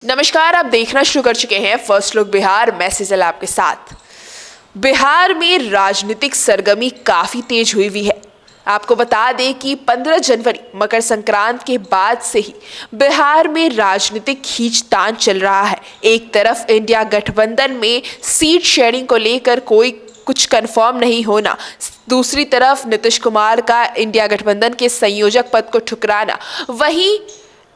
नमस्कार, आप देखना शुरू कर चुके हैं फर्स्ट लुक बिहार। मैं सिजल आपके साथ। बिहार में राजनीतिक सरगर्मी काफी तेज हुई हुई है। आपको बता दें कि 15 जनवरी मकर संक्रांत के बाद से ही बिहार में राजनीतिक खींचतान चल रहा है। एक तरफ इंडिया गठबंधन में सीट शेयरिंग को लेकर कोई कुछ कंफर्म नहीं होना, दूसरी तरफ नीतीश कुमार का इंडिया गठबंधन के संयोजक पद को ठुकराना, वहीं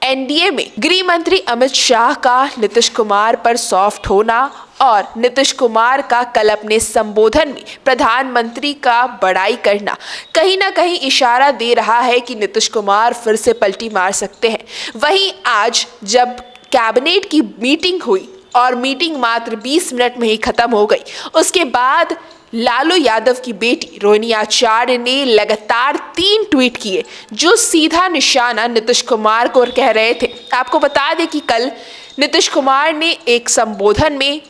एनडीए में गृह मंत्री अमित शाह का नीतीश कुमार पर सॉफ्ट होना और नीतीश कुमार का कल अपने संबोधन में प्रधानमंत्री का बड़ाई करना कहीं ना कहीं इशारा दे रहा है कि नीतीश कुमार फिर से पलटी मार सकते हैं। वहीं आज जब कैबिनेट की मीटिंग हुई और मीटिंग मात्र 20 मिनट में ही खत्म हो गई, उसके बाद लालू यादव की बेटी रोहिणी आचार्य ने लगातार 3 ट्वीट किए जो सीधा निशाना नीतीश कुमार को कह रहे थे। आपको बता दें कि कल नीतीश कुमार ने एक संबोधन में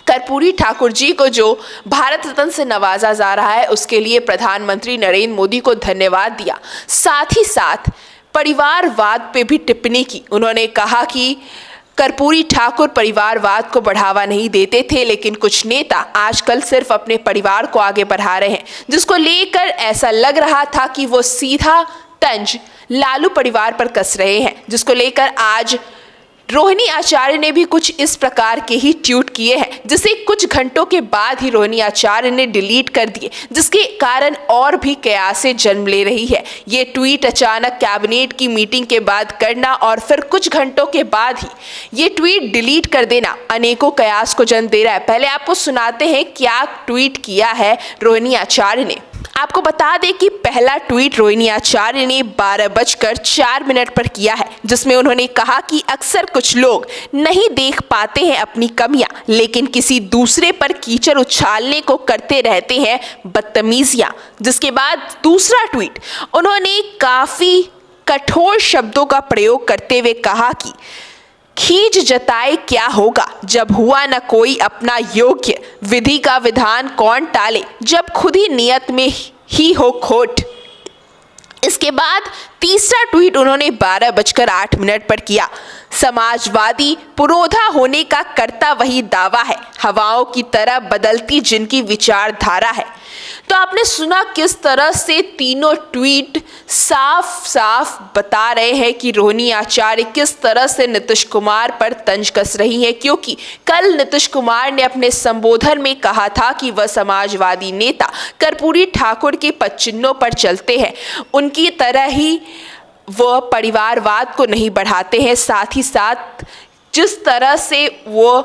कर्पूरी ठाकुर जी को जो भारत रत्न से नवाजा जा रहा है उसके लिए प्रधानमंत्री नरेंद्र मोदी को धन्यवाद दिया। साथ ही साथ परिवारवाद पे भी टिप्पणी की। उन्होंने कहा कि कर्पूरी ठाकुर परिवारवाद को बढ़ावा नहीं देते थे, लेकिन कुछ नेता आजकल सिर्फ अपने परिवार को आगे बढ़ा रहे हैं, जिसको लेकर ऐसा लग रहा था कि वो सीधा तंज लालू परिवार पर कस रहे हैं, जिसको लेकर आज रोहिणी आचार्य ने भी कुछ इस प्रकार के ही ट्वीट किए हैं, जिसे कुछ घंटों के बाद ही रोहिणी आचार्य ने डिलीट कर दिए, जिसके कारण और भी कयासें जन्म ले रही है। ये ट्वीट अचानक कैबिनेट की मीटिंग के बाद करना और फिर कुछ घंटों के बाद ही ये ट्वीट डिलीट कर देना अनेकों कयास को जन्म दे रहा है। पहले आपको सुनाते हैं क्या ट्वीट किया है रोहिणी आचार्य ने। आपको बता दें कि पहला ट्वीट रोहिणी आचार्य ने 12:04 पर किया है, जिसमें उन्होंने कहा कि अक्सर कुछ लोग नहीं देख पाते हैं अपनी कमियां, लेकिन किसी दूसरे पर कीचड़ उछालने को करते रहते हैं बदतमीजियां। जिसके बाद दूसरा ट्वीट उन्होंने काफी कठोर शब्दों का प्रयोग करते हुए कहा कि खींच जताए क्या होगा जब हुआ न कोई अपना योग्य, विधि का विधान कौन टाले जब खुद ही नियत में ही हो खोट। इसके बाद तीसरा ट्वीट उन्होंने 12:08 पर किया। समाजवादी पुरोधा होने का करता वही दावा है, हवाओं की तरह बदलती जिनकी विचारधारा है। तो आपने सुना किस तरह से तीनों ट्वीट साफ साफ बता रहे हैं कि रोहिणी आचार्य किस तरह से नीतीश कुमार पर तंज कस रही है, क्योंकि कल नीतीश कुमार ने अपने संबोधन में कहा था कि वह समाजवादी नेता कर्पूरी ठाकुर के पदचिन्हों पर चलते हैं, उनकी तरह ही वह परिवारवाद को नहीं बढ़ाते हैं। साथ ही साथ जिस तरह से वो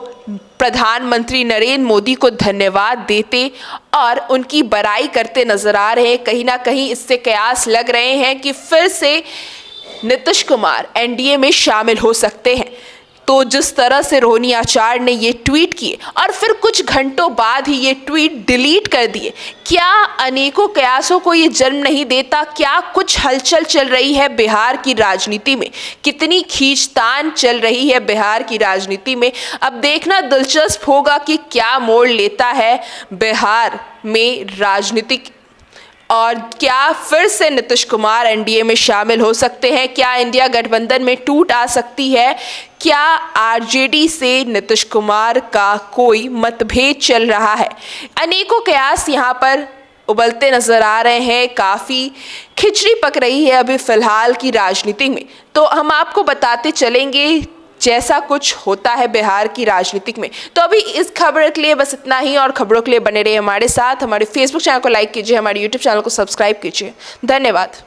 प्रधानमंत्री नरेंद्र मोदी को धन्यवाद देते और उनकी बड़ाई करते नजर आ रहे हैं, कहीं ना कहीं इससे कयास लग रहे हैं कि फिर से नीतीश कुमार एनडीए में शामिल हो सकते हैं। तो जिस तरह से रोहिणी आचार्य ने ये ट्वीट किए और फिर कुछ घंटों बाद ही ये ट्वीट डिलीट कर दिए, क्या अनेकों कयासों को ये जन्म नहीं देता? क्या कुछ हलचल चल रही है बिहार की राजनीति में? कितनी खींचतान चल रही है बिहार की राजनीति में? अब देखना दिलचस्प होगा कि क्या मोड़ लेता है बिहार में राजनीतिक, और क्या फिर से नीतीश कुमार एनडीए में शामिल हो सकते हैं? क्या इंडिया गठबंधन में टूट आ सकती है? क्या आरजेडी से नीतीश कुमार का कोई मतभेद चल रहा है? अनेकों कयास यहाँ पर उबलते नजर आ रहे हैं। काफ़ी खिचड़ी पक रही है अभी फिलहाल की राजनीति में। तो हम आपको बताते चलेंगे जैसा कुछ होता है बिहार की राजनीतिक में। तो अभी इस खबर के लिए बस इतना ही, और खबरों के लिए बने रहिए हमारे साथ। हमारे फेसबुक चैनल को लाइक कीजिए, हमारे यूट्यूब चैनल को सब्सक्राइब कीजिए। धन्यवाद।